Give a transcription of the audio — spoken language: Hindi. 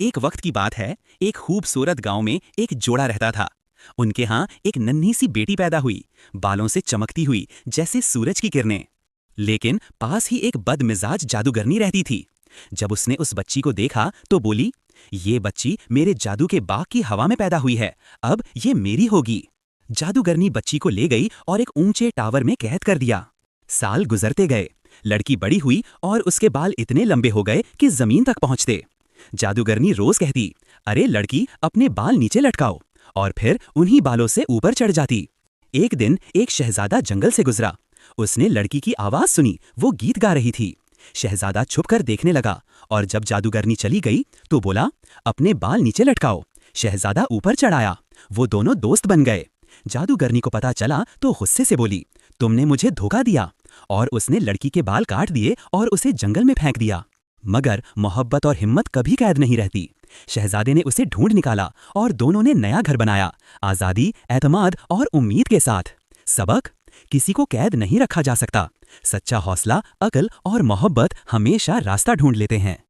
एक वक्त की बात है। एक खूबसूरत गांव में एक जोड़ा रहता था। उनके यहाँ एक नन्ही सी बेटी पैदा हुई, बालों से चमकती हुई जैसे सूरज की किरणें। लेकिन पास ही एक बदमिजाज जादूगरनी रहती थी। जब उसने उस बच्ची को देखा तो बोली, ये बच्ची मेरे जादू के बाग की हवा में पैदा हुई है, अब ये मेरी होगी। जादूगरनी बच्ची को ले गई और एक ऊंचे टावर में कैद कर दिया। साल गुजरते गए, लड़की बड़ी हुई और उसके बाल इतने लंबे हो गए कि जमीन तक पहुंचते। जादूगरनी रोज कहती, अरे लड़की, अपने बाल नीचे लटकाओ, और फिर उन्हीं बालों से ऊपर चढ़ जाती। एक दिन एक शहजादा जंगल से गुजरा। उसने लड़की की आवाज सुनी, वो गीत गा रही थी। शहजादा छुपकर देखने लगा, और जब जादूगरनी चली गई तो बोला, अपने बाल नीचे लटकाओ। शहजादा ऊपर चढ़ाया। वो दोनों दोस्त बन गए। जादूगरनी को पता चला तो गुस्से से बोली, तुमने मुझे धोखा दिया। और उसने लड़की के बाल काट दिए और उसे जंगल में फेंक दिया। मगर मोहब्बत और हिम्मत कभी कैद नहीं रहती। शहजादे ने उसे ढूंढ निकाला और दोनों ने नया घर बनाया, आजादी, एतमाद और उम्मीद के साथ। सबक: किसी को कैद नहीं रखा जा सकता। सच्चा हौसला, अक्ल और मोहब्बत हमेशा रास्ता ढूंढ लेते हैं।